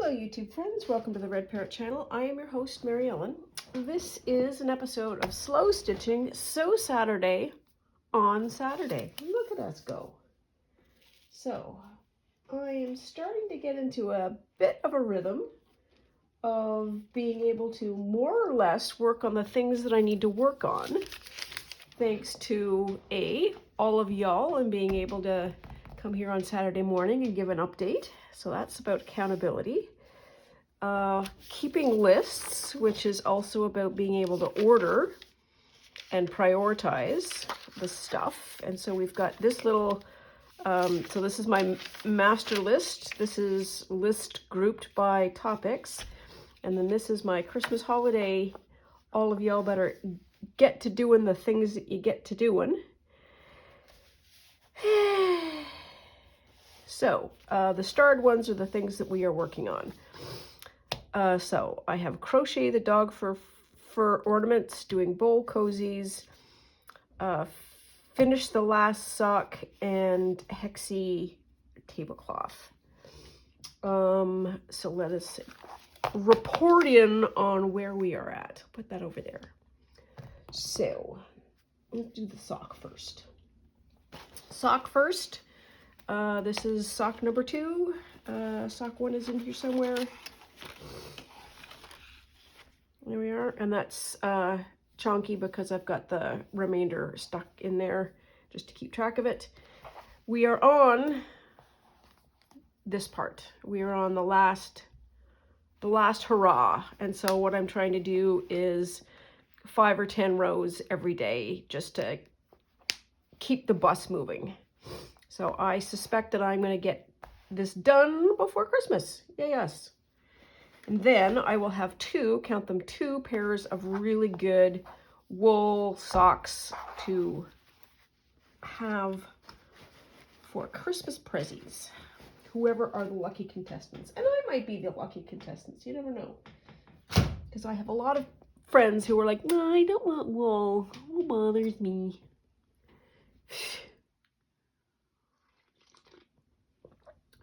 Hello YouTube friends, welcome to the Red Parrot channel. I am your host Mary Ellen. This is an episode of Slow Stitching So Saturday on Saturday. Look at us go. So I am starting to get into a bit of a rhythm of being able to more or less work on the things that I need to work on, thanks to all of y'all and being able to come here on Saturday morning and give an update. So that's about accountability. Keeping lists, which is also about being able to order and prioritize the stuff. And so we've got this little, so this is my master list. This is list grouped by topics. And then this is my Christmas holiday. All of y'all better get to doing the things that you get to doing. So the starred ones are the things that we are working on. So I have crochet the dog fur ornaments, doing bowl cozies, finish the last sock, and hexie tablecloth. So let us report in on where we are at. Put that over there. So let's do the sock first. Sock first. This is sock number 2. Sock 1 is in here somewhere. There we are. And that's chunky because I've got the remainder stuck in there just to keep track of it. We are on this part. We are on the last hurrah. And so what I'm trying to do is 5 or 10 rows every day just to keep the bus moving. So I suspect that I'm going to get this done before Christmas. Yes. And then I will have 2 pairs of really good wool socks to have for Christmas prezzies. Whoever are the lucky contestants. And I might be the lucky contestants. You never know. Because I have a lot of friends who are like, no, I don't want wool. Wool bothers me.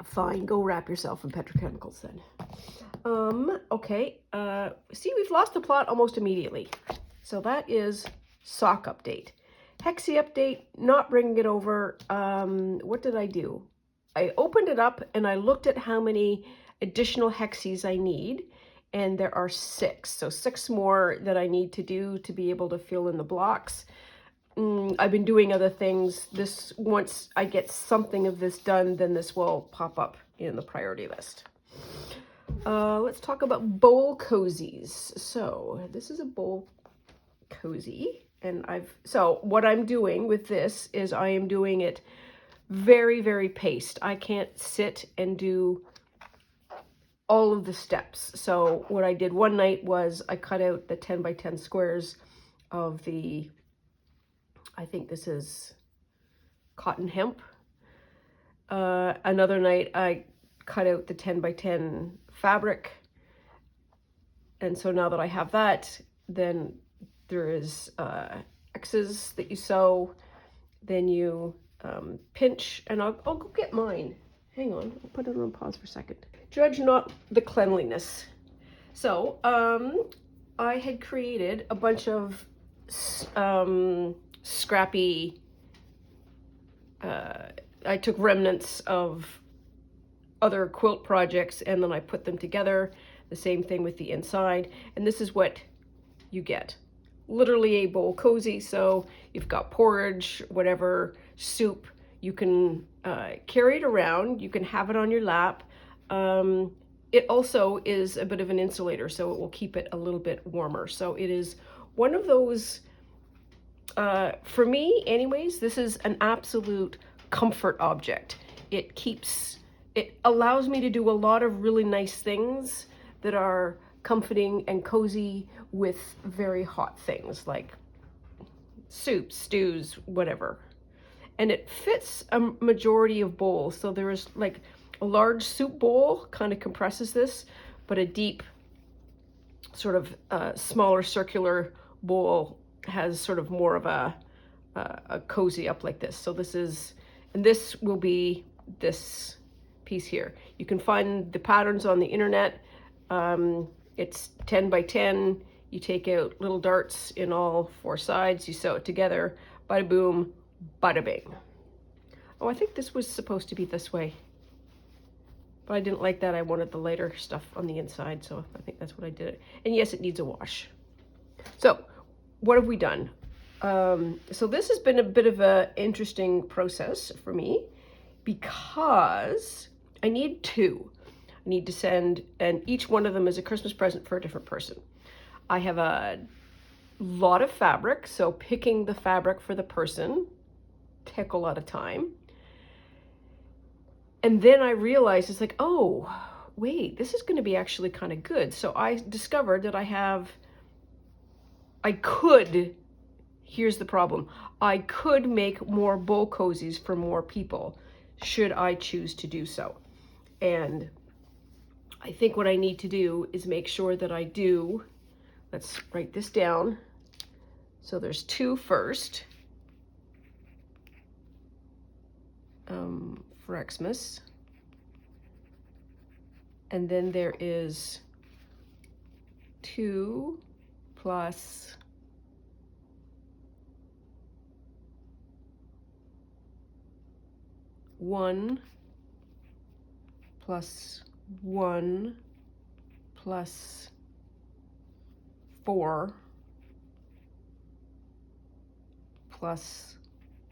Fine, go wrap yourself in petrochemicals then. Okay, see, we've lost the plot almost immediately. So that is sock update. Hexie update, not bringing it over. What did I do? I opened it up and I looked at how many additional hexies I need, and there are 6. So 6 more that I need to do to be able to fill in the blocks. I've been doing other things. This, once I get something of this done, then this will pop up in the priority list. Let's talk about bowl cozies. So this is a bowl cozy, and so what I'm doing with this is I am doing it very, very paced. I can't sit and do all of the steps. So what I did one night was I cut out the 10 by 10 squares of the, I think this is cotton hemp. Another night I cut out the 10 by 10 fabric. And so now that I have that, then there is X's that you sew. Then you pinch, and I'll go get mine. Hang on, I'll put it on pause for a second. Judge not the cleanliness. So I had created a bunch of scrappy, I took remnants of other quilt projects and then I put them together. The same thing with the inside, and this is what you get. Literally a bowl cozy. So you've got porridge, whatever, soup, you can carry it around, you can have it on your lap. It also is a bit of an insulator, so it will keep it a little bit warmer. So it is one of those, for me anyways, this is an absolute comfort object. It allows me to do a lot of really nice things that are comforting and cozy with very hot things like soups, stews, whatever. And it fits a majority of bowls. So there is like a large soup bowl kind of compresses this, but a deep sort of smaller circular bowl has sort of more of a cozy up like this. So this is, and this will be this piece here. You can find the patterns on the internet. It's 10 by 10. You take out little darts in all 4 sides. You sew it together. Bada boom, bada bing. Oh, I think this was supposed to be this way. But I didn't like that. I wanted the lighter stuff on the inside, so I think that's what I did. And yes, it needs a wash. So, what have we done? So this has been a bit of an interesting process for me because I need 2. I need to send, and each one of them is a Christmas present for a different person. I have a lot of fabric, so picking the fabric for the person took a lot of time. And then I realized it's like, oh, wait, this is going to be actually kind of good. So I discovered that here's the problem. I could make more bowl cozies for more people should I choose to do so. And I think what I need to do is make sure that I do, let's write this down. So there's 2 first. For Xmas. And then there is 2 plus 1 plus 1 plus 4 plus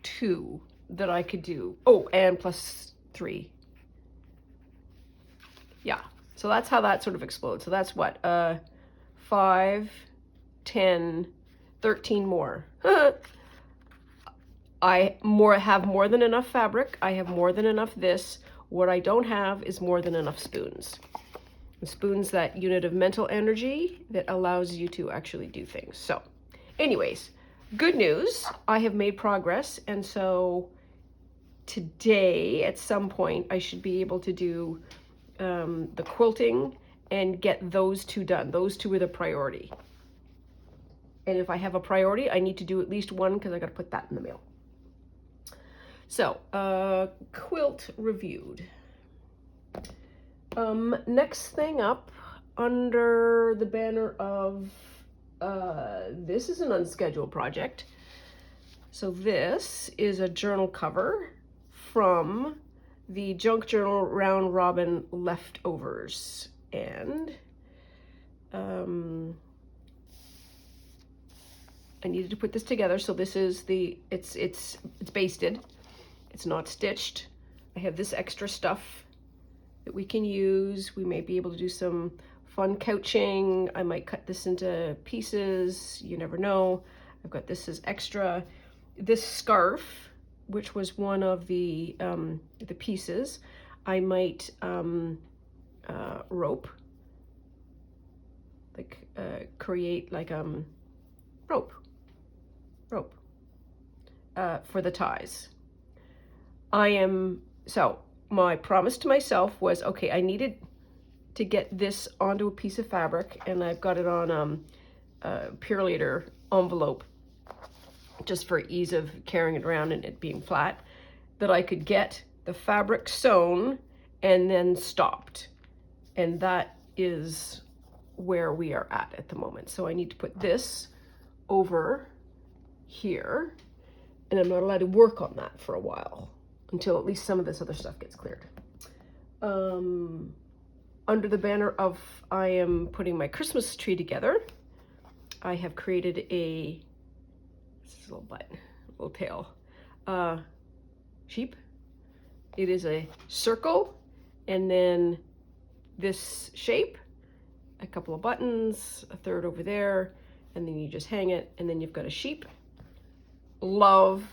2 that I could do. Oh, and plus 3. Yeah, so that's how that sort of explodes. So that's what, 5, 10, 13 more. I have more than enough fabric. I have more than enough this. What I don't have is more than enough spoons. And spoons, that unit of mental energy that allows you to actually do things. So anyways, good news, I have made progress. And so today at some point I should be able to do the quilting and get those 2 done. Those 2 are the priority. And if I have a priority, I need to do at least 1 because I got to put that in the mail. So, quilt reviewed. Next thing up under the banner of, this is an unscheduled project. So this is a journal cover from the Junk Journal Round Robin leftovers. And I needed to put this together. So this is it's basted. It's not stitched. I have this extra stuff that we can use. We may be able to do some fun couching. I might cut this into pieces. You never know. I've got this as extra. This scarf, which was one of the pieces, I might rope, like create like rope for the ties. So my promise to myself was, okay, I needed to get this onto a piece of fabric, and I've got it on a Purelator envelope just for ease of carrying it around and it being flat, that I could get the fabric sewn and then stopped. And that is where we are at the moment. So I need to put this over here, and I'm not allowed to work on that for a while until at least some of this other stuff gets cleared. Under the banner of I am putting my Christmas tree together, I have created this is a little butt, a little tail, sheep. It is a circle, and then this shape, a couple of buttons, a third over there, and then you just hang it, and then you've got a sheep, love,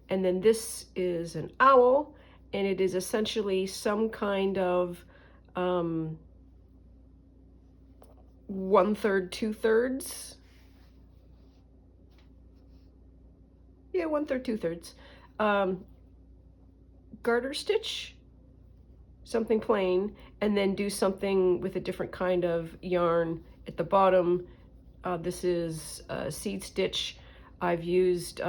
and then this is an owl, and it is essentially some kind of 1/3, 2/3. Yeah, 1/3, 2/3. Garter stitch, something plain, and then do something with a different kind of yarn at the bottom. This is seed stitch. I've used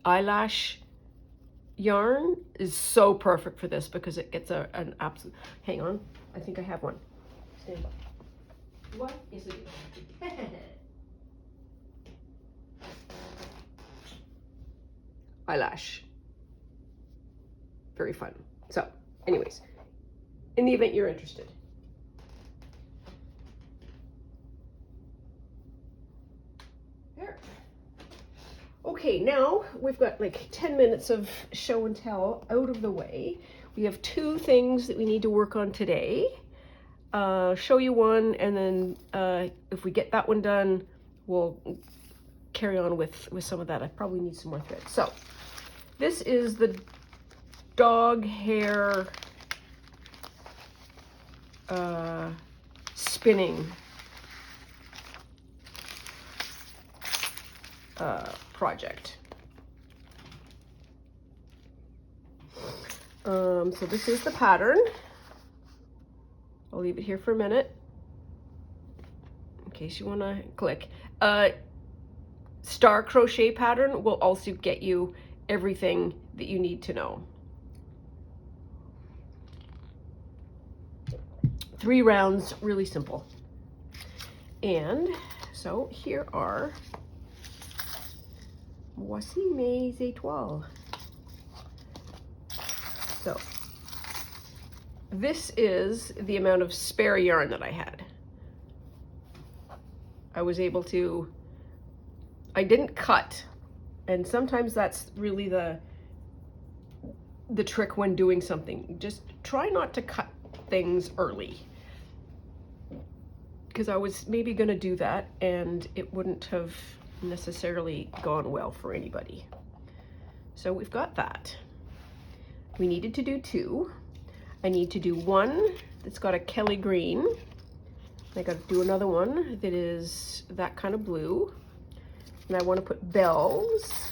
eyelash yarn is so perfect for this because it gets an absolute, hang on, I think I have one. Stand by. What is it? Eyelash. Very fun. So, anyways, in the event you're interested. There. Okay, now we've got like 10 minutes of show and tell out of the way. We have 2 things that we need to work on today. Show you one, and then if we get that one done, we'll carry on with some of that. I probably need some more thread. So this is the dog hair spinning project. So this is the pattern. I'll leave it here for a minute in case you want to click. Star crochet pattern will also get you everything that you need to know. 3 rounds, really simple. And so here are voici mes étoiles. So this is the amount of spare yarn that I had. I was able to, I didn't cut, and sometimes that's really the trick when doing something. Just try not to cut things early, because I was maybe going to do that and it wouldn't have necessarily gone well for anybody. So we've got that. We needed to do 2. I need to do 1 that's got a Kelly green. I got to do another one that is that kind of blue. And I want to put bells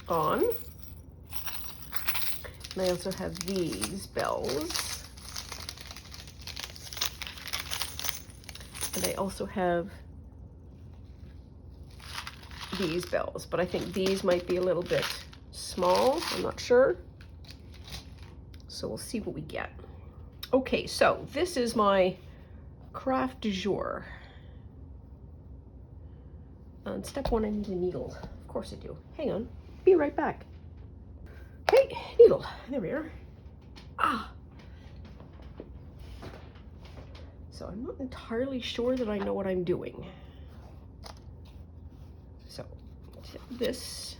on. And I also have these bells. And I also have these bells, but I think these might be a little bit small. I'm not sure. So we'll see what we get. Okay, so this is my craft du jour. On step 1, I need a needle. Of course I do. Hang on, be right back. Okay, needle, there we are. So I'm not entirely sure that I know what I'm doing. So take this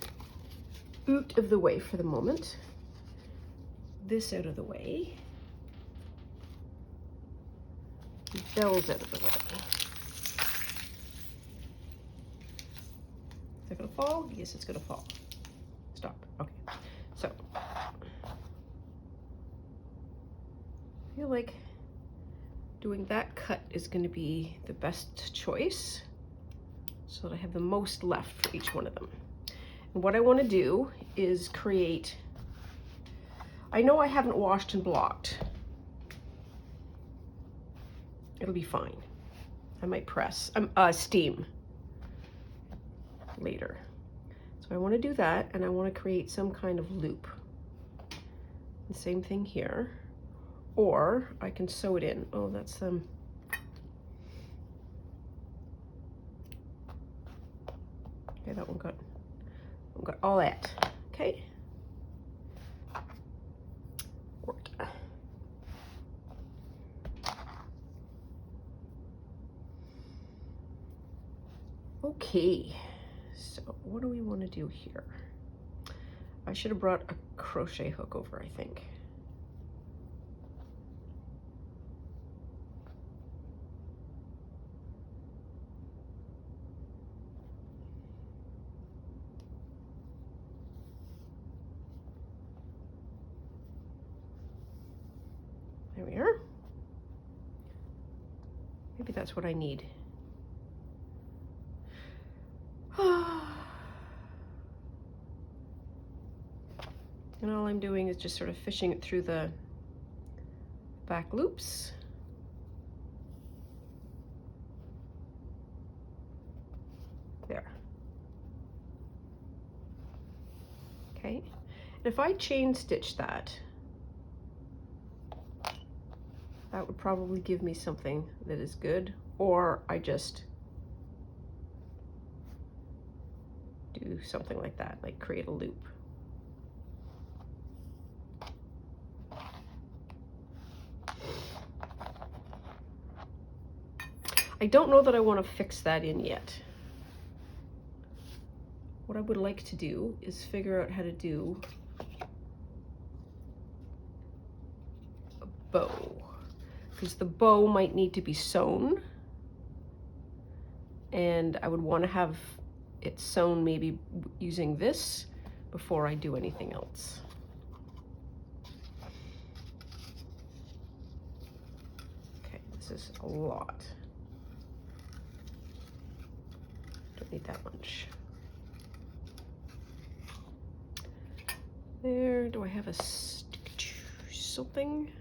out of the way for the moment. This out of the way. Bells out of the way. Is that gonna fall? Yes, it's gonna fall. Stop. Okay. So I feel like doing that cut is going to be the best choice so that I have the most left for each one of them. And what I want to do is create, I know I haven't washed and blocked. It'll be fine. I might press, steam later. So I want to do that, and I want to create some kind of loop. The same thing here. Or I can sew it in. Oh, that's okay, that one got all that. Okay. Worked. Okay. So what do we want to do here? I should have brought a crochet hook over, I think. There we are. Maybe that's what I need. And all I'm doing is just sort of fishing it through the back loops. There. Okay. And If I chain stitch that, that would probably give me something that is good, or I just do something like that, like create a loop. I don't know that I want to fix that in yet. What I would like to do is figure out how to do a bow, because the bow might need to be sewn, and I would want to have it sewn maybe using this before I do anything else. Okay, this is a lot. Don't need that much. There, do I have a something?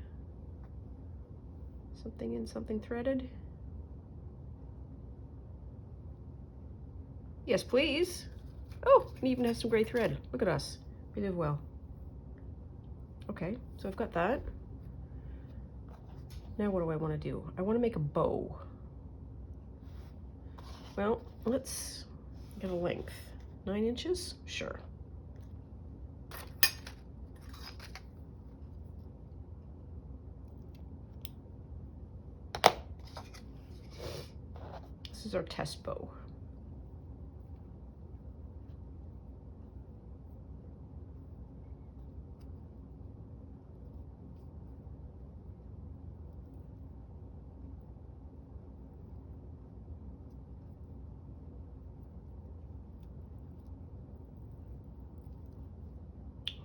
Something in something threaded? Yes, please. Oh, and even has some gray thread. Look at us. We did well. Okay, so I've got that. Now what do I want to do? I want to make a bow. Well, let's get a length. 9 inches? Sure. This is our test bow.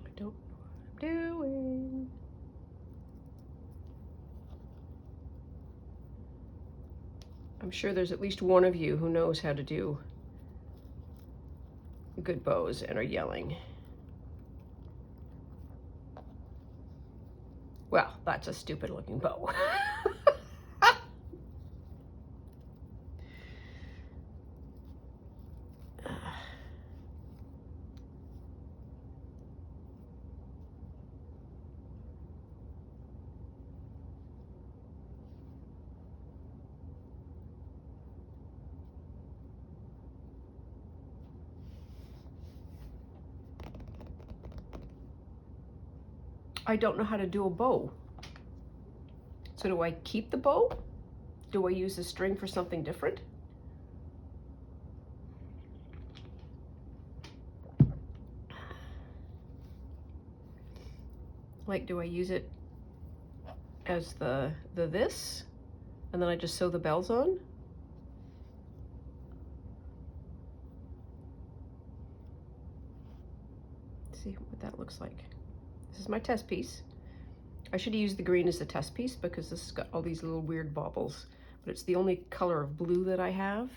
I don't know what I'm doing. I'm sure there's at least one of you who knows how to do good bows and are yelling. Well, that's a stupid looking bow. I don't know how to do a bow. So do I keep the bow? Do I use the string for something different? Like, do I use it as the this, and then I just sew the bells on? Let's see what that looks like. This is my test piece. I should have used the green as the test piece because this has got all these little weird baubles, but it's the only color of blue that I have,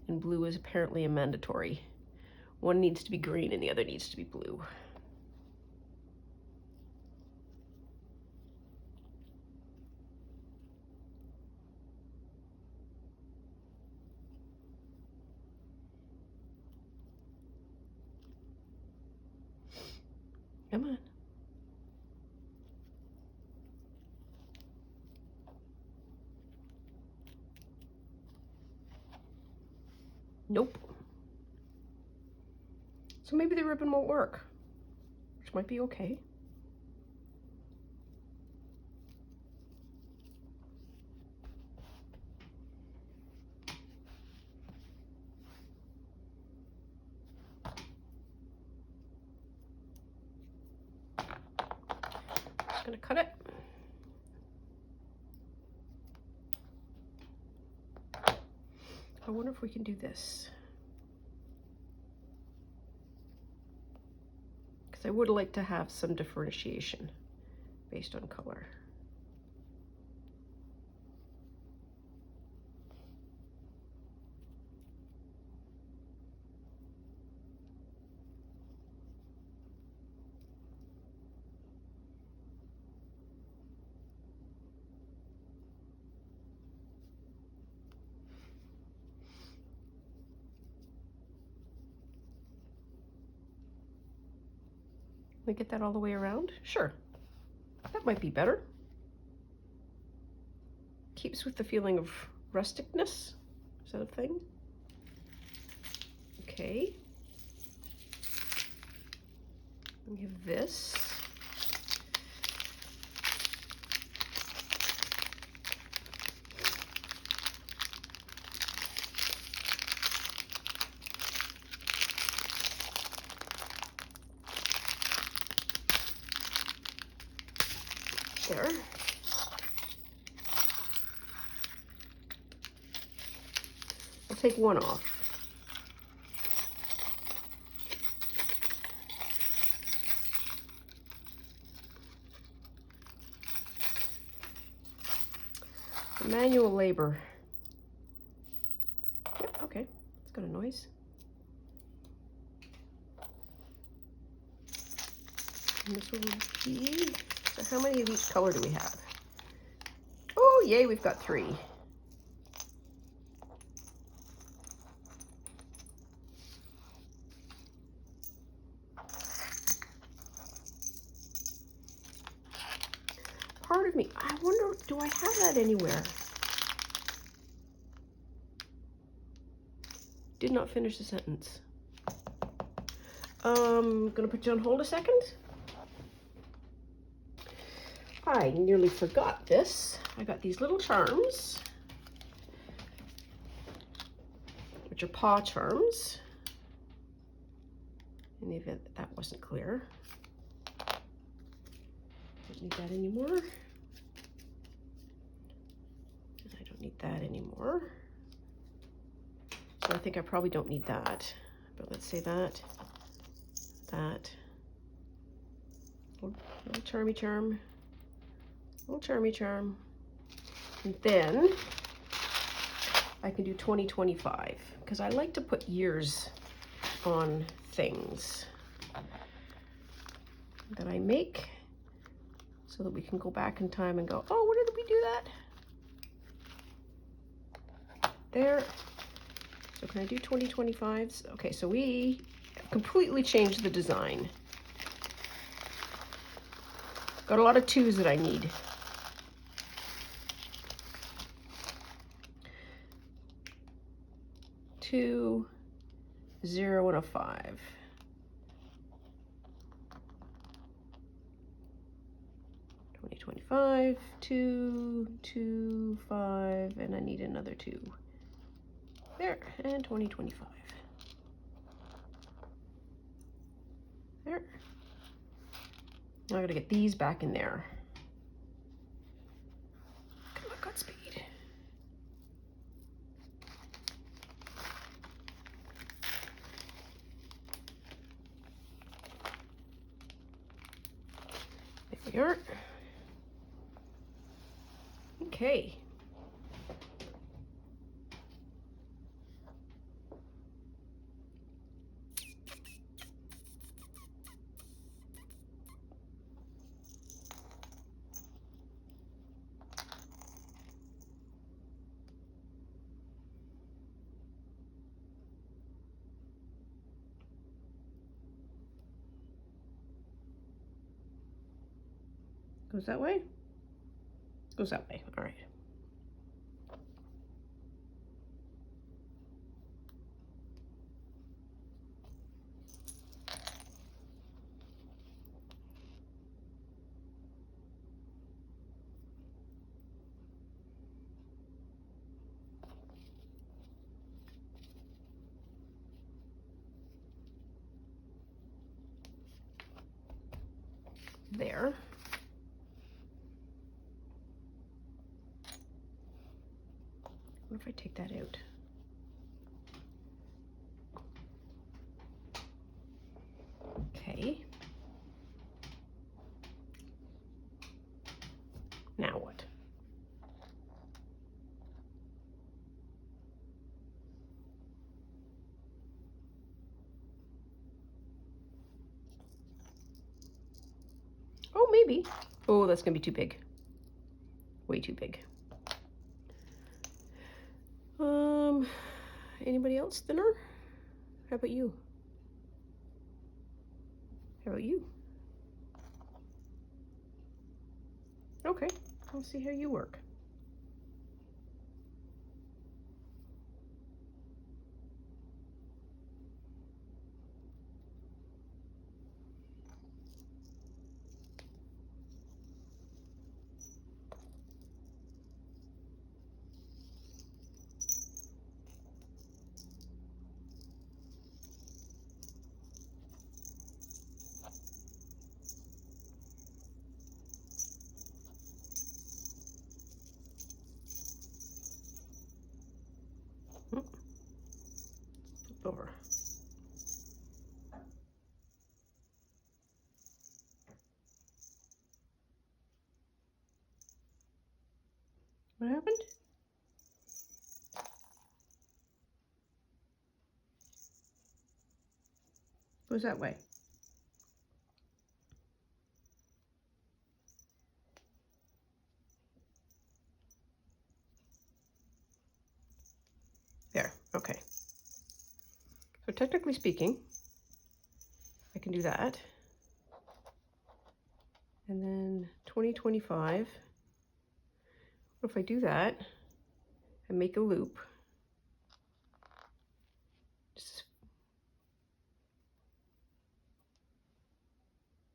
and blue is apparently a mandatory. One needs to be green and the other needs to be blue. Come on. Nope. So maybe the ribbon won't work, which might be okay. Just gonna cut it. I wonder if we can do this. Because I would like to have some differentiation based on color. Can I get that all the way around? Sure. That might be better. Keeps with the feeling of rusticness. Is that a thing? Okay. We have this. There. I'll take one off. Manual labor. Yep, okay, it's got a noise. And this will be, so how many of each color do we have? Oh, yay, we've got 3. Part of me, I wonder, do I have that anywhere? Did not finish the sentence. Gonna put you on hold a second. I nearly forgot this. I got these little charms, which are paw charms. In the event that that wasn't clear. Don't need that anymore. I don't need that anymore. So I think I probably don't need that. But let's say that. That. Little charmy charm. Little charmy charm. And then I can do 2025 because I like to put years on things that I make so that we can go back in time and go, oh, where did we do that? There. So can I do 2025s? Okay, so we completely changed the design. Got a lot of 2s that I need. Two, 0, and a 5. $20.25, 2, 2, 5, and I need another 2. There, and 2025. There. Now I gotta get these back in there. Come on, Godspeed. There we are. Okay. Goes that way? Goes that way. All right. There. What if I take that out? Okay. Now what? Oh, maybe. Oh, that's gonna be too big. Way too big. Anybody else thinner? How about you? How about you? Okay, let's see how you work. Flip over. What happened? Goes that way. There, okay. So technically speaking, I can do that. And then 2025. What if I do that and make a loop?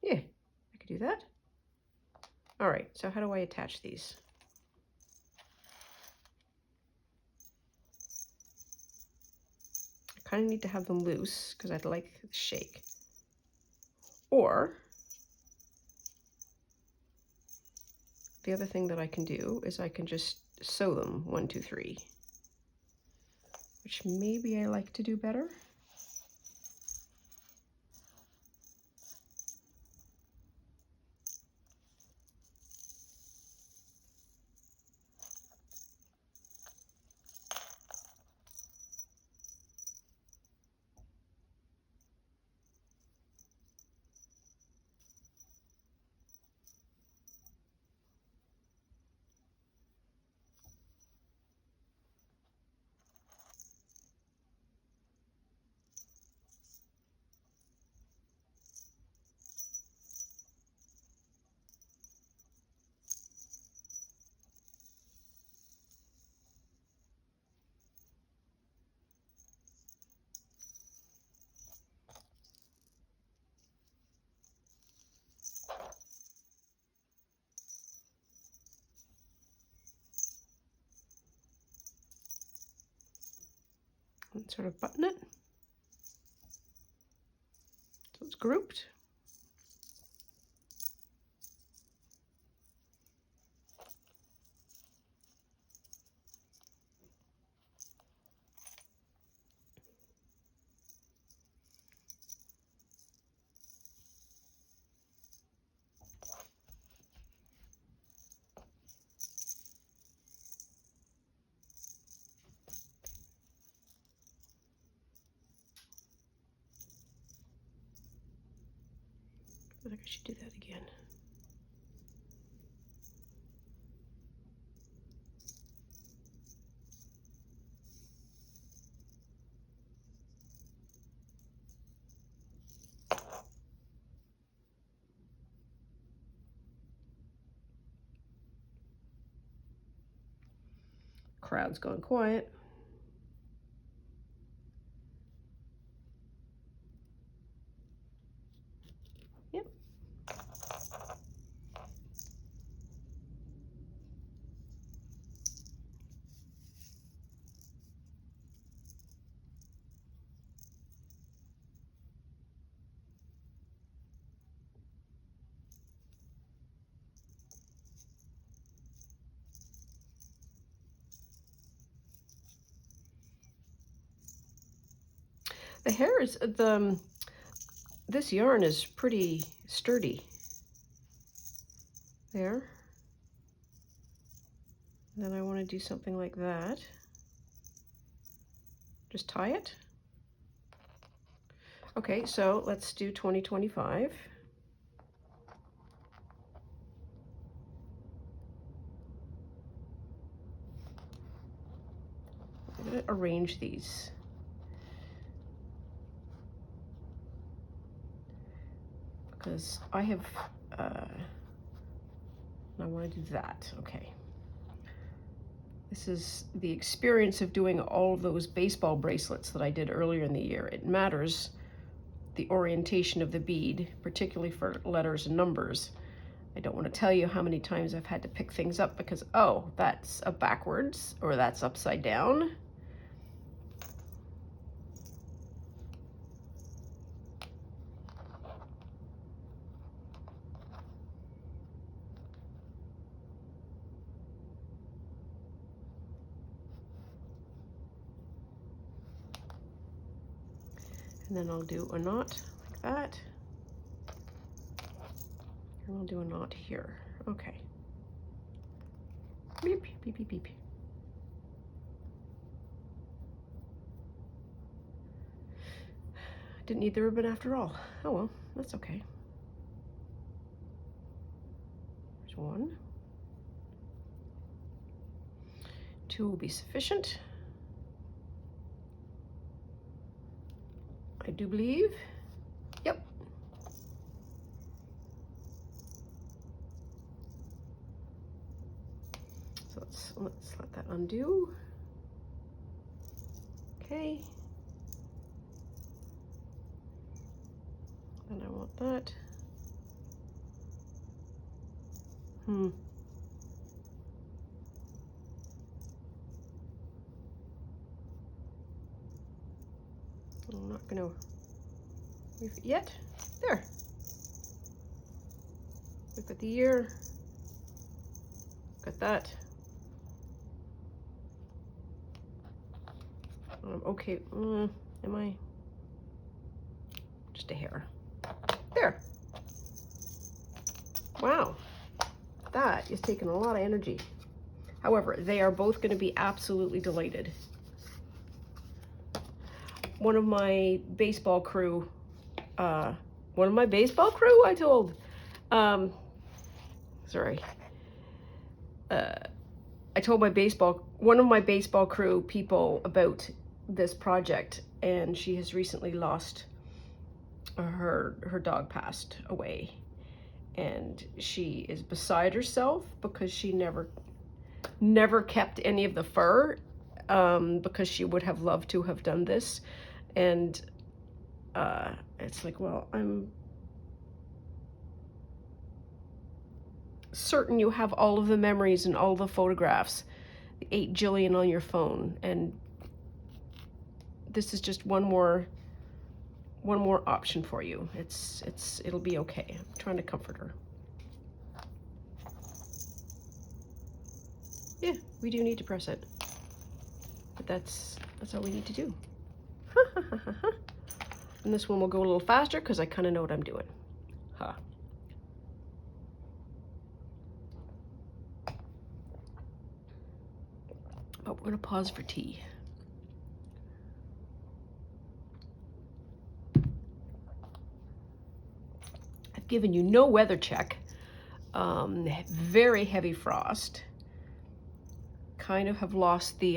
Yeah, I could do that. All right, so how do I attach these? I kind of need to have them loose because I'd like the shake. Or the other thing that I can do is I can just sew them 1, 2, 3, which maybe I like to do better. And sort of button it so it's grouped. I think I should do that again. Crowd's gone quiet. Yep. The hair is this yarn is pretty sturdy. There. And then I want to do something like that. Just tie it. Okay, so let's do 2025. I'm going to arrange these. Because I have And I want to do that. Okay. This is the experience of doing all of those baseball bracelets that I did earlier in the year. It matters the orientation of the bead, particularly for letters and numbers. I don't want to tell you how many times I've had to pick things up because, oh, that's a backwards or that's upside down. And then I'll do a knot like that. And I'll do a knot here. Okay. Beep, beep, beep, beep. Didn't need the ribbon after all. Oh well, that's okay. There's one. 2 will be sufficient. I do believe. Yep. So let's let that undo. Okay. Then I want that. I'm not gonna move it yet. There. Look at the ear. Got that. Okay. Am I? Just a hair. There. Wow. That is taking a lot of energy. However, they are both going to be absolutely delighted. One of my baseball crew, I told, sorry. I told one of my baseball crew people about this project, and she has recently lost, her dog passed away. And she is beside herself because she never kept any of the fur, because she would have loved to have done this. And it's like, well, I'm certain you have all of the memories and all the photographs, the 8 jillion on your phone, and this is just one more option for you. It'll be okay. I'm trying to comfort her. Yeah, we do need to press it, but that's all we need to do. And this one will go a little faster because I kind of know what I'm doing. Huh. But we're gonna pause for tea. I've given you no weather check. Very heavy frost. Kind of have lost the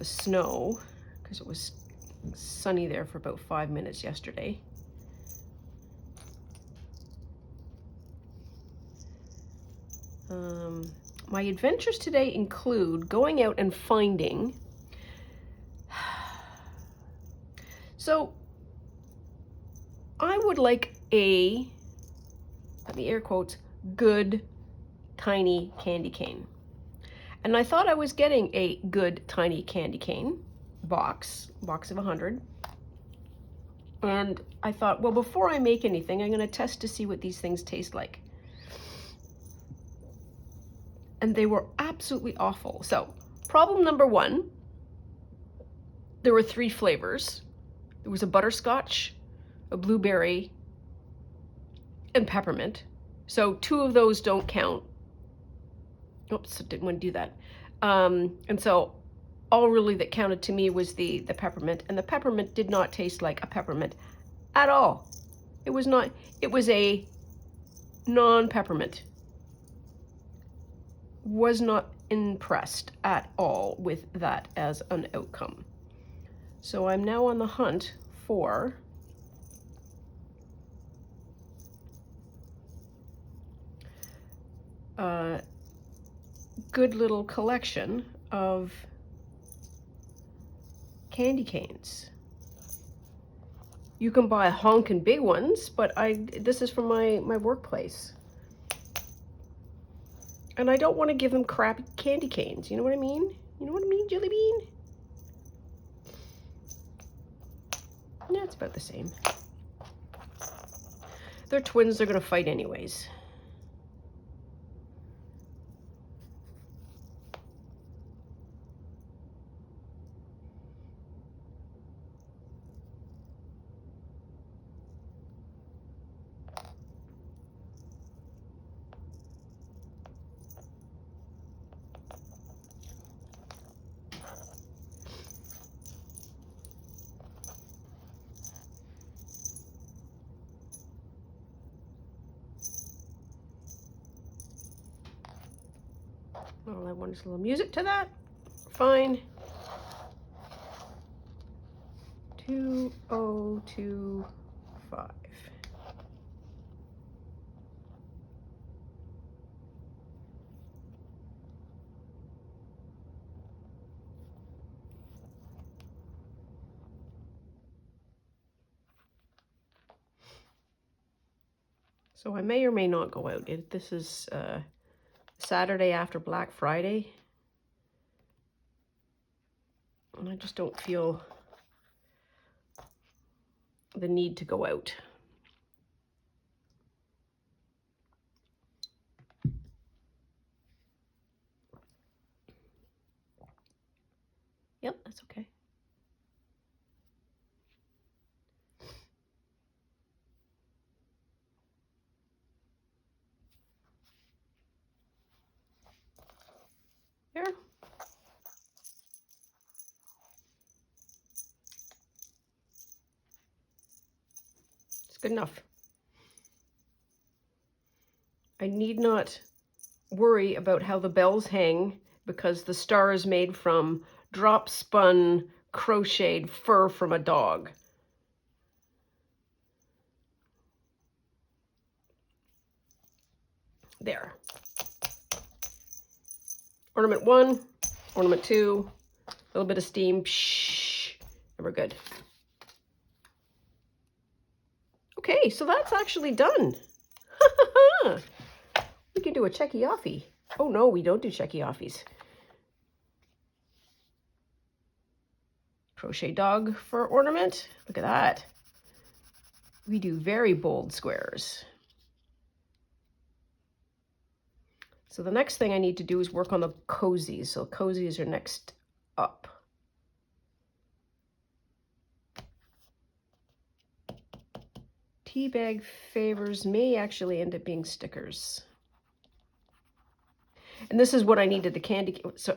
snow because it was sunny there for about 5 minutes yesterday. My adventures today include going out and finding. So I would like a, let me air quotes, good tiny candy cane. And I thought I was getting a good tiny candy cane box of 100. And I thought, well, before I make anything, I'm going to test to see what these things taste like. And they were absolutely awful. So, problem number 1, there were 3 flavors. There was a butterscotch, a blueberry, and peppermint. So 2 of those don't count. Oops, I didn't want to do that. And so all really that counted to me was the peppermint, and the peppermint did not taste like a peppermint at all. It was a non-peppermint. Was not impressed at all with that as an outcome. So I'm now on the hunt for good little collection of candy canes. You can buy honkin' big ones, but this is from my workplace. And I don't want to give them crappy candy canes. You know what I mean? You know what I mean, Jelly Bean? Yeah, it's about the same. They're twins, they're gonna fight anyways. Well, I want a little music to that. Fine. 2025. So I may or may not go out. This is Saturday after Black Friday. And I just don't feel the need to go out. Yep, that's okay. There. It's good enough. I need not worry about how the bells hang because the star is made from drop spun crocheted fur from a dog. There. Ornament 1, ornament 2, a little bit of steam, psh, and we're good. Okay, so that's actually done. We can do a checky-offy. Oh no, we don't do checky-offies. Crochet dog for ornament. Look at that. We do very bold squares. So the next thing I need to do is work on the cozies. So cozies are next up. Tea bag favors may actually end up being stickers. And this is what I needed, the candy, so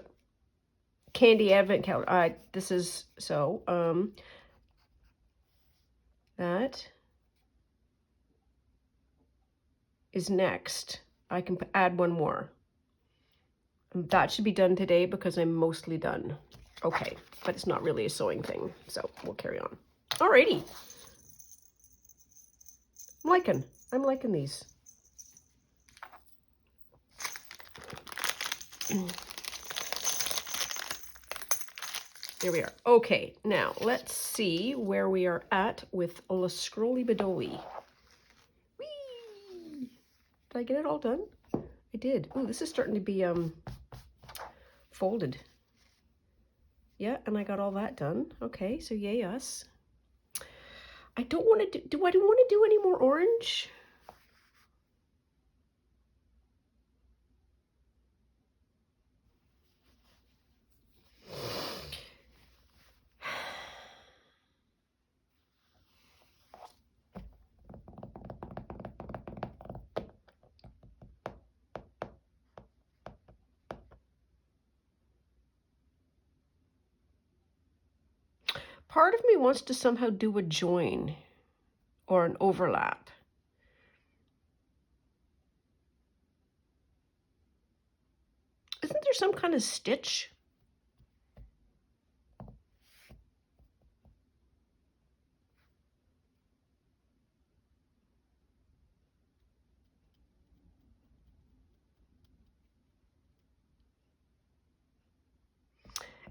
candy advent calendar. This is, so, that is next. I can add one more. And that should be done today because I'm mostly done. Okay, but it's not really a sewing thing, so we'll carry on. Alrighty. I'm liking these. There we are. Okay, now let's see where we are at with La Scrolly Bedowie. Whee! Did I get it all done? I did. Oh, this is starting to be folded. Yeah, and I got all that done. Okay, so yay us. I don't want to do I don't want to do any more orange? Part of me wants to somehow do a join or an overlap. Isn't there some kind of stitch?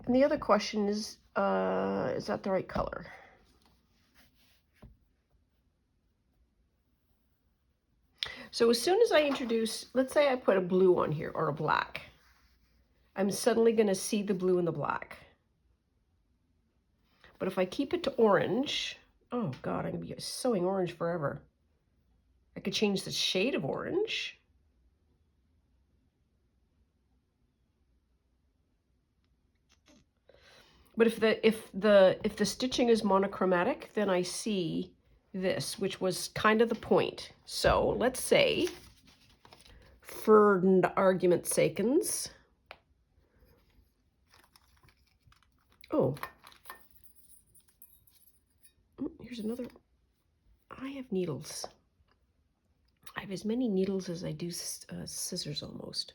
And the other question is that the right color? So as soon as I introduce, let's say I put a blue on here or a black, I'm suddenly going to see the blue and the black. But if I keep it to orange, oh God, I'm going to be sewing orange forever. I could change the shade of orange. But if the stitching is monochromatic, then I see this, which was kind of the point. So let's say, for argument's sakens, oh, here's another. I have needles. I have as many needles as I do scissors almost.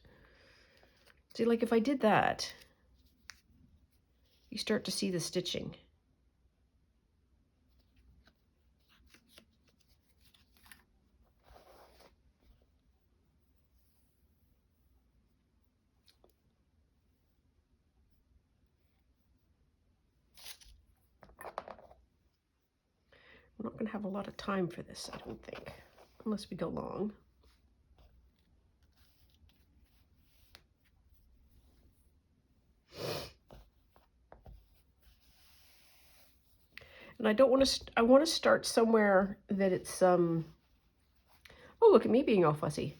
See, like if I did that, you start to see the stitching. I'm not going to have a lot of time for this, I don't think, unless we go long. And I don't want to, I want to start somewhere that it's, oh, look at me being all fussy,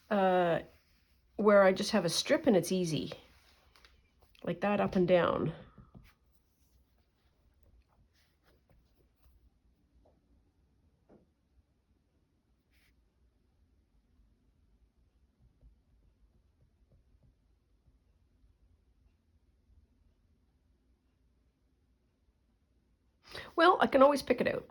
where I just have a strip and it's easy, like that up and down. Well, I can always pick it out.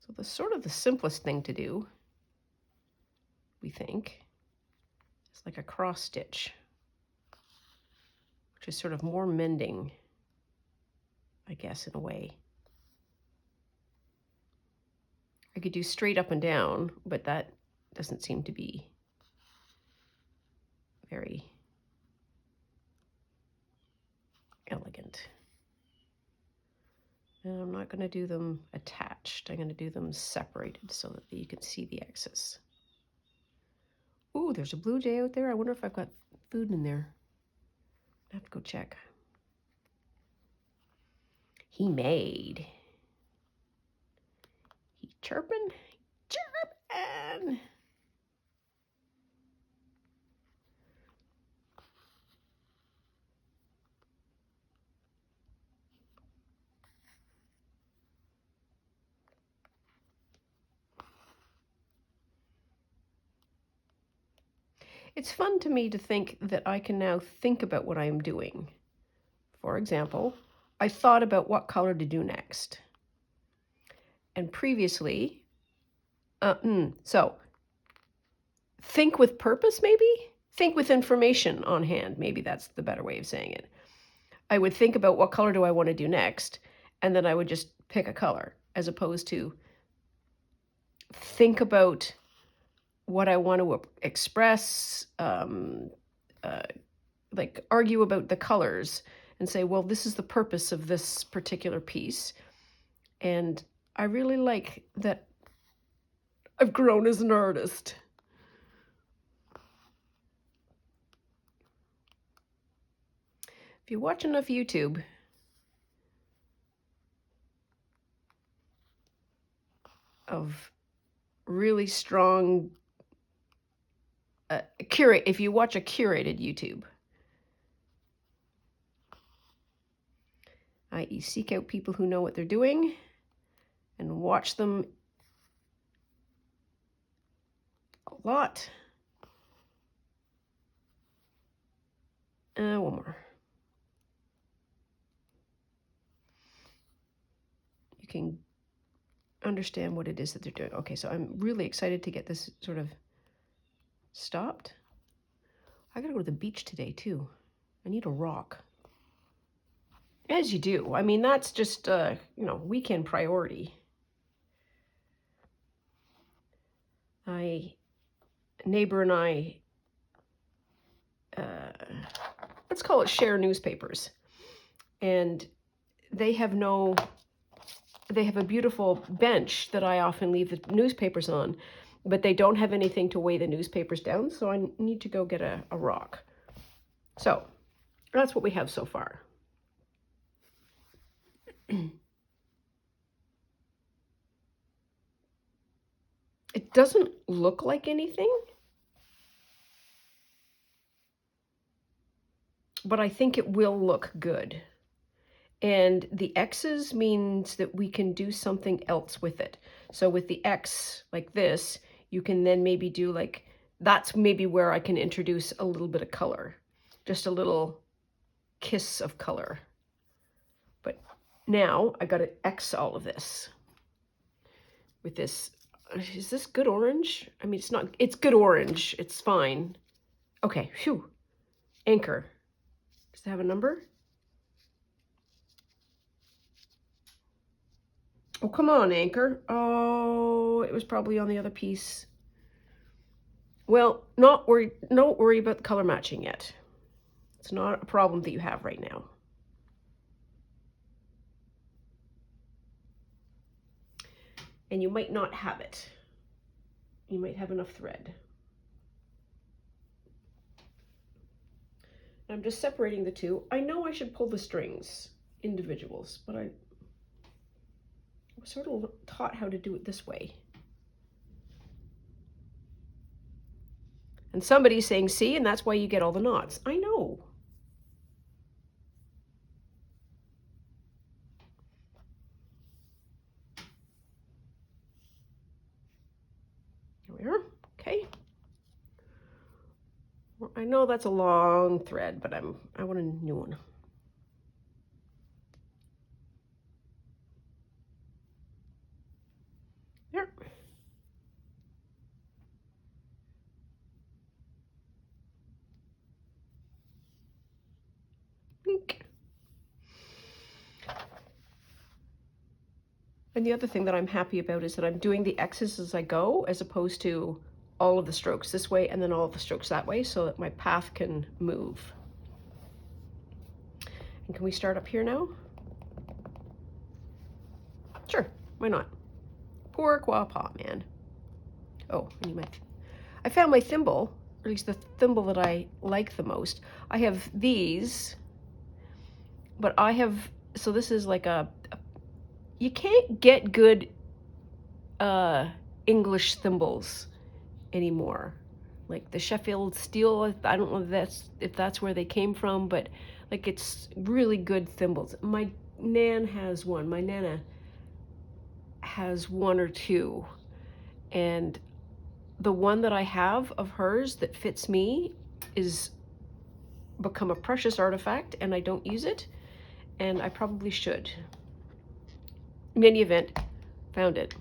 So the sort of the simplest thing to do, we think, is like a cross stitch, which is sort of more mending, I guess, in a way. I could do straight up and down, but that doesn't seem to be very elegant. And I'm not going to do them attached. I'm going to do them separated so that you can see the excess. Ooh, there's a blue jay out there. I wonder if I've got food in there. I have to go check. He made. He chirping. Chirping. It's fun to me to think that I can now think about what I am doing. For example, I thought about what color to do next. And previously, so think with purpose, maybe? Think with information on hand. Maybe that's the better way of saying it. I would think about what color do I want to do next, and then I would just pick a color, as opposed to think about what I want to express, like argue about the colors and say, well, this is the purpose of this particular piece. And I really like that I've grown as an artist. If you watch enough YouTube, of really strong, if you watch a curated YouTube, i.e. seek out people who know what they're doing and watch them a lot. One more. You can understand what it is that they're doing. Okay, so I'm really excited to get this sort of stopped. I gotta go to the beach today too. I need a rock. As you do. I mean, that's just, you know, weekend priority. My neighbor and I, let's call it share newspapers. And they have a beautiful bench that I often leave the newspapers on, but they don't have anything to weigh the newspapers down, so I need to go get a rock. So that's what we have so far. It doesn't look like anything, but I think it will look good. And the X's means that we can do something else with it. So with the X like this, you can then maybe do like, that's maybe where I can introduce a little bit of color, just a little kiss of color. But now I got to X all of this with this. Is this good orange? I mean, it's not, it's good orange. It's fine. Okay, phew. Anchor. Does it have a number? Oh, come on, Anchor. Oh, it was probably on the other piece. Well, don't worry about the color matching yet. It's not a problem that you have right now. And you might not have it. You might have enough thread. I'm just separating the two. I know I should pull the strings, individuals, but I was sort of taught how to do it this way. And somebody's saying, see, and that's why you get all the knots. I know. Here we are. Okay. Well, I know that's a long thread, but I want a new one. There. And the other thing that I'm happy about is that I'm doing the X's as I go, as opposed to all of the strokes this way and then all of the strokes that way, so that my path can move. And can we start up here now? Sure, why not? Pourquoi pas, man. Oh, I need I found my thimble, or at least the thimble that I like the most. I have these, but I have, so this is like you can't get good English thimbles anymore. Like the Sheffield steel, I don't know if that's where they came from, but like it's really good thimbles. My Nan has one. My Nana has one or two. And the one that I have of hers that fits me is become a precious artifact, and I don't use it, and I probably should. In any event, found it.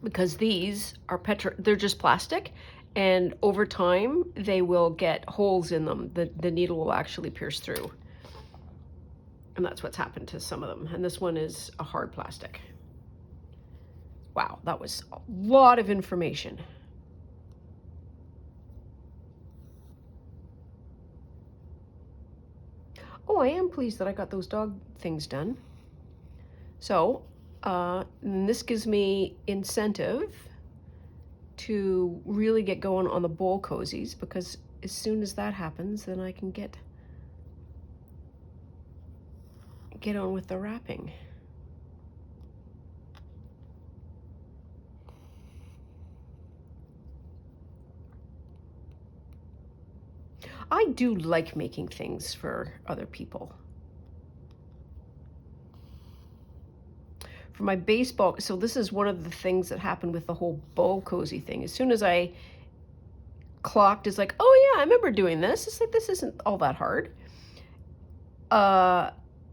Because these are they're just plastic, and over time they will get holes in them. The needle will actually pierce through. And that's what's happened to some of them. And this one is a hard plastic. Wow, that was a lot of information. Oh, I am pleased that I got those dog things done. So, this gives me incentive to really get going on the bowl cozies, because as soon as that happens, then I can get on with the wrapping. I do like making things for other people. For my baseball, so this is one of the things that happened with the whole bowl cozy thing. As soon as I clocked, it's like, oh yeah, I remember doing this. It's like, this isn't all that hard.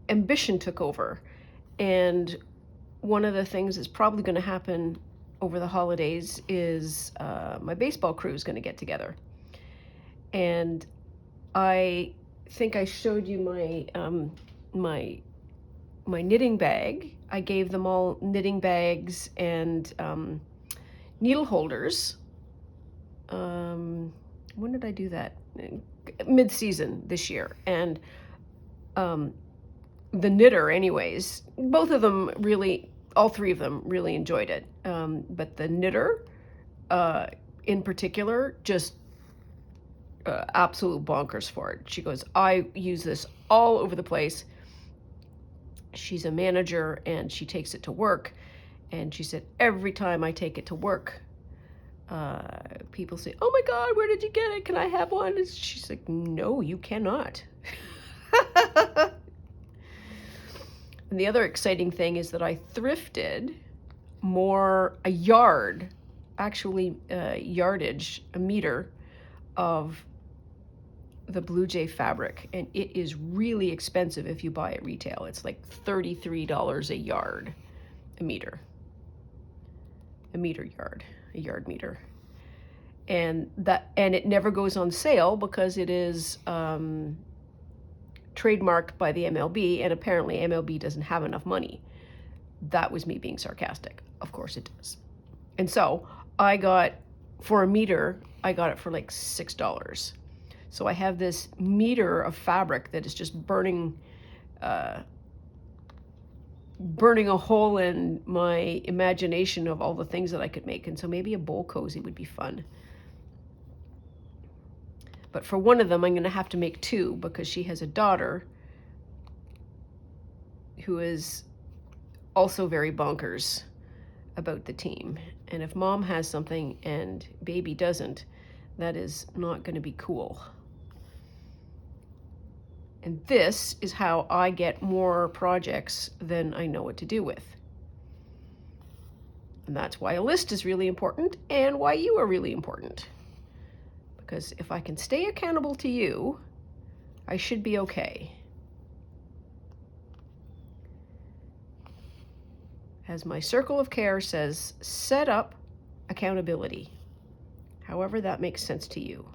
Ambition took over. And one of the things that's probably going to happen over the holidays is my baseball crew is going to get together. And I think I showed you my knitting bag. I gave them all knitting bags and needle holders. When did I do that? Mid-season this year. And the knitter, anyways, both of them really, all three of them really enjoyed it. But the knitter, in particular, just absolute bonkers for it. She goes, I use this all over the place. She's a manager and she takes it to work. And she said, every time I take it to work, people say, oh my God, where did you get it? Can I have one? And she's like, no, you cannot. And the other exciting thing is that I thrifted a yard, actually yardage, a meter of the Blue Jay fabric. And it is really expensive if you buy it retail. It's like $33 a yard, a yard meter. And it never goes on sale because it is trademarked by the MLB, and apparently MLB doesn't have enough money. That was me being sarcastic. Of course it does. And so I got, for a meter, I got it for like $6. So I have this meter of fabric that is just burning a hole in my imagination of all the things that I could make. And so maybe a bowl cozy would be fun. But for one of them, I'm going to have to make two because she has a daughter who is also very bonkers about the team. And if mom has something and baby doesn't, that is not going to be cool. And this is how I get more projects than I know what to do with. And that's why a list is really important and why you are really important. Because if I can stay accountable to you, I should be okay. As my circle of care says, set up accountability. However that makes sense to you.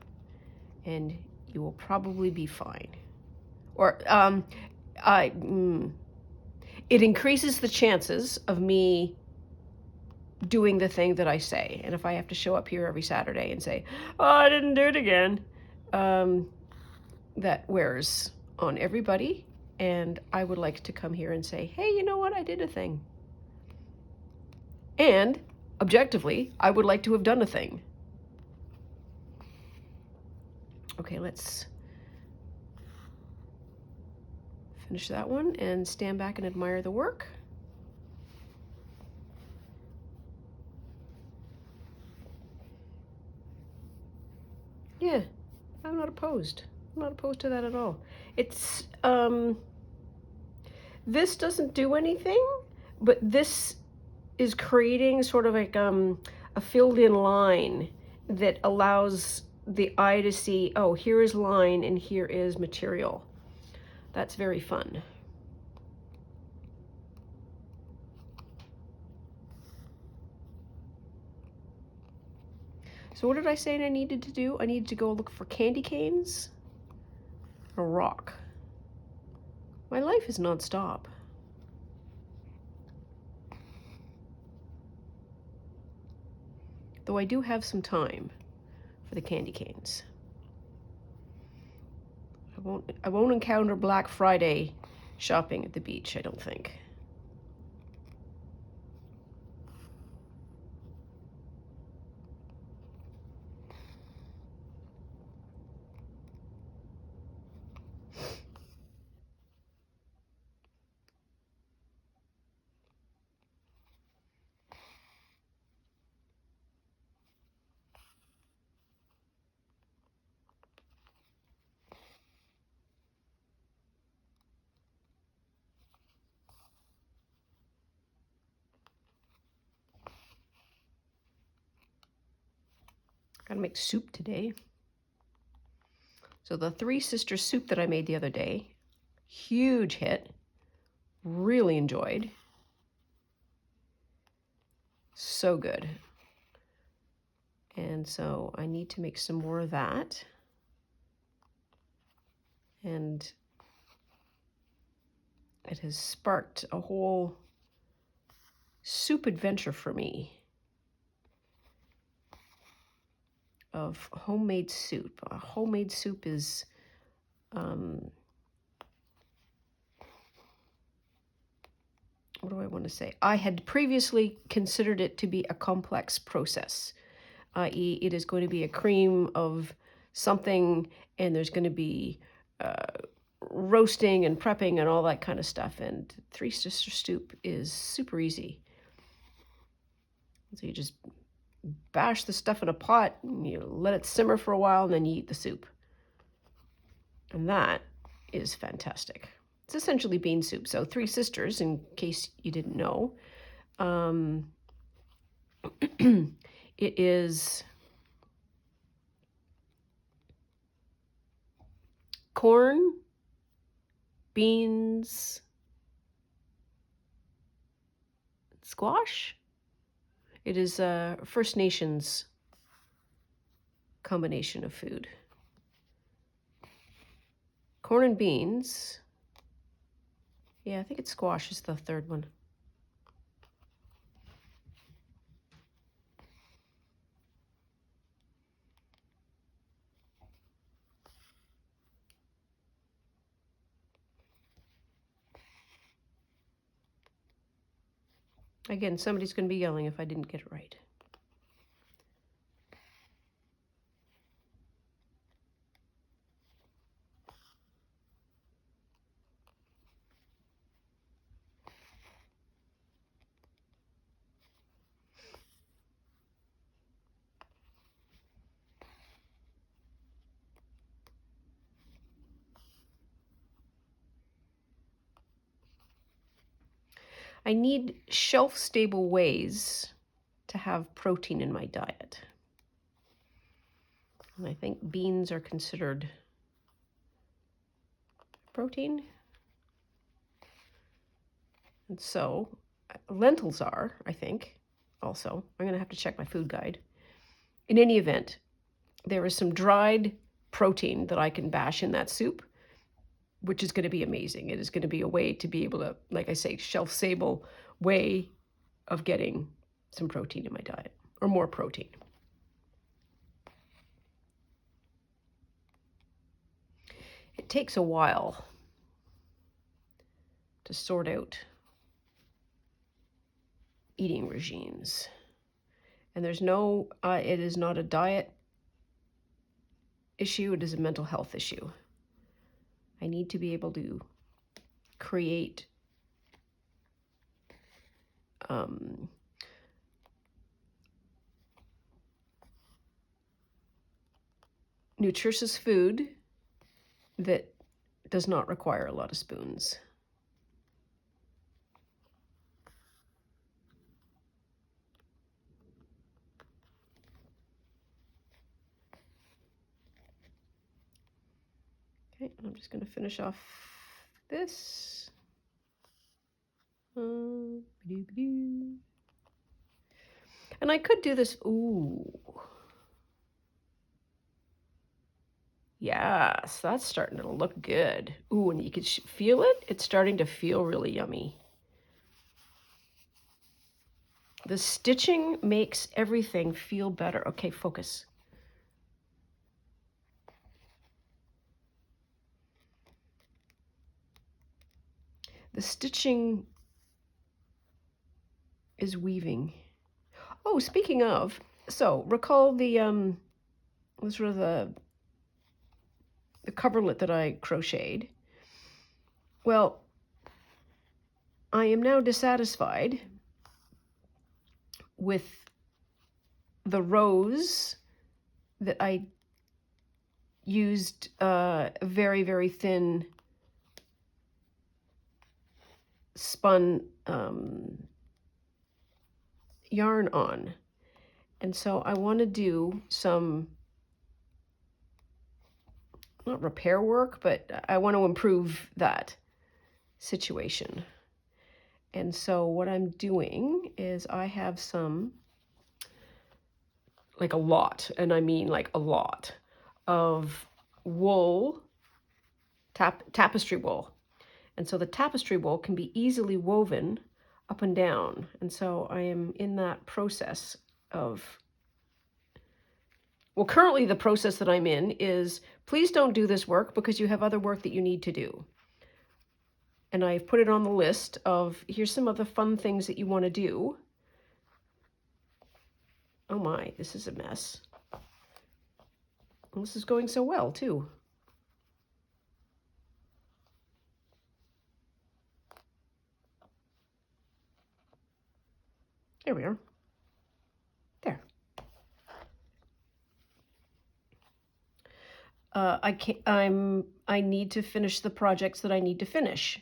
And you will probably be fine. Or it increases the chances of me doing the thing that I say. And if I have to show up here every Saturday and say, oh, I didn't do it again, that wears on everybody. And I would like to come here and say, hey, you know what? I did a thing. And objectively, I would like to have done a thing. Okay, let's finish that one and stand back and admire the work. Yeah, I'm not opposed. I'm not opposed to that at all. It's, this doesn't do anything, but this is creating sort of like a filled in line that allows the eye to see, oh, here is line and here is material. That's very fun. So what did I say I needed to do? I needed to go look for candy canes, a rock. My life is nonstop. Though I do have some time for the candy canes. I won't encounter Black Friday shopping at the beach, I don't think. Gotta make soup today. So the Three Sisters soup that I made the other day, huge hit, really enjoyed. So good. And so I need to make some more of that. And it has sparked a whole soup adventure for me of homemade soup. A homemade soup is what do I want to say? I had previously considered it to be a complex process, i.e. it is going to be a cream of something, and there's going to be roasting and prepping and all that kind of stuff. And Three Sister Soup is super easy. So you just bash the stuff in a pot, and you let it simmer for a while, and then you eat the soup. And that is fantastic. It's essentially bean soup. So Three Sisters, in case you didn't know, it is corn, beans, squash. It is a First Nations combination of food. Corn and beans. Yeah, I think it's squash is the third one. Again, somebody's going to be yelling if I didn't get it right. I need shelf-stable ways to have protein in my diet. And I think beans are considered protein. And so lentils are, I think, also. I'm going to have to check my food guide. In any event, there is some dried protein that I can bash in that soup, which is going to be amazing. It is going to be a way to be able to, like I say, shelf-stable way of getting some protein in my diet, or more protein. It takes a while to sort out eating regimes. And there's no, it is not a diet issue, it is a mental health issue. I need to be able to create nutritious food that does not require a lot of spoons. Okay, I'm just going to finish off this. And I could do this. Ooh. Yes, that's starting to look good. Ooh, and you can feel it. It's starting to feel really yummy. The stitching makes everything feel better. Okay, focus. The stitching is weaving. Oh, speaking of, so recall the sort of the coverlet that I crocheted. Well, I am now dissatisfied with the rows that I used very, very thin spun yarn on. And so I want to do some, not repair work, but I want to improve that situation. And so what I'm doing is I have some, like a lot, and I mean like a lot, of wool, tapestry wool. And so the tapestry wool can be easily woven up and down. And so I am in that process of, well, currently the process that I'm in is, please don't do this work because you have other work that you need to do. And I've put it on the list of, here's some of the fun things that you want to do. Oh my, this is a mess. And this is going so well, too. There we are. There. I need to finish the projects that I need to finish.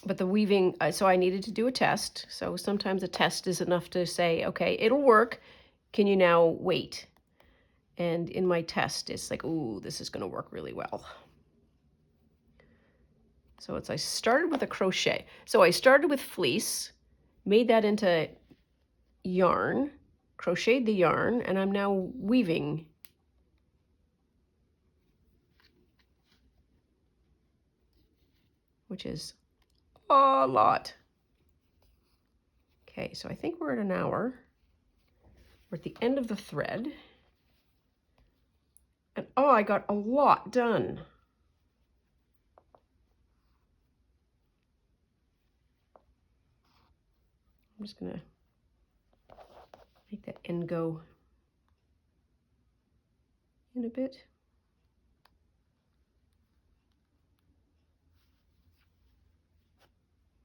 But the weaving, so I needed to do a test. So sometimes a test is enough to say, okay, it'll work. Can you now wait? And in my test, it's like, ooh, this is going to work really well. So I started with a crochet. So I started with fleece, made that into yarn, crocheted the yarn, and I'm now weaving. Which is a lot. Okay, so I think we're at an hour. We're at the end of the thread. And oh, I got a lot done. I'm just gonna make that end go in a bit.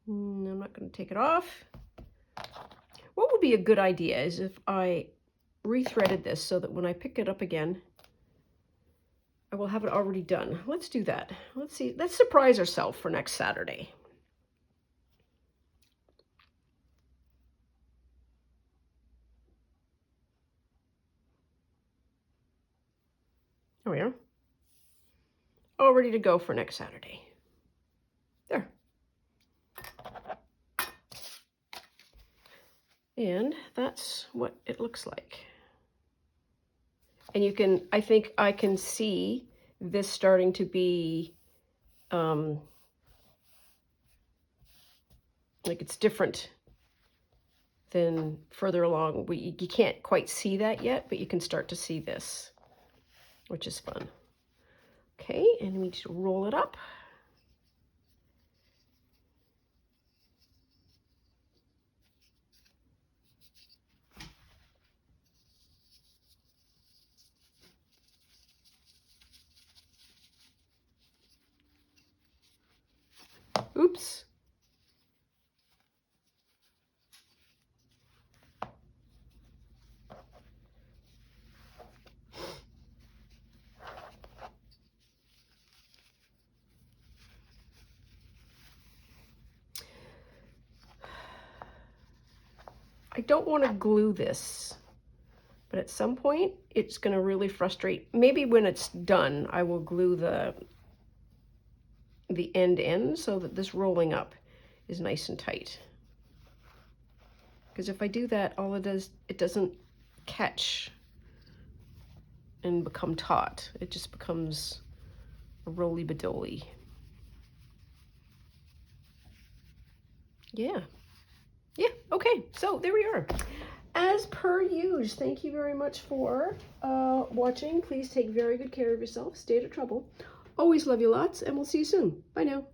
I'm not gonna take it off. What would be a good idea is if I rethreaded this so that when I pick it up again, I will have it already done. Let's do that. Let's see, let's surprise ourselves for next Saturday. There we are. All ready to go for next Saturday. There. And that's what it looks like. And you can, I think I can see this starting to be, like it's different than further along. You can't quite see that yet, but you can start to see this, which is fun. Okay, and we just roll it up. Oops. I don't want to glue this, but at some point it's going to really frustrate. Maybe when it's done, I will glue the end so that this rolling up is nice and tight. Because if I do that, all it does, it doesn't catch and become taut. It just becomes a roly-badoli. Yeah. Yeah, okay, so there we are. As per usual, thank you very much for watching. Please take very good care of yourself. Stay out of trouble. Always love you lots, and we'll see you soon. Bye now.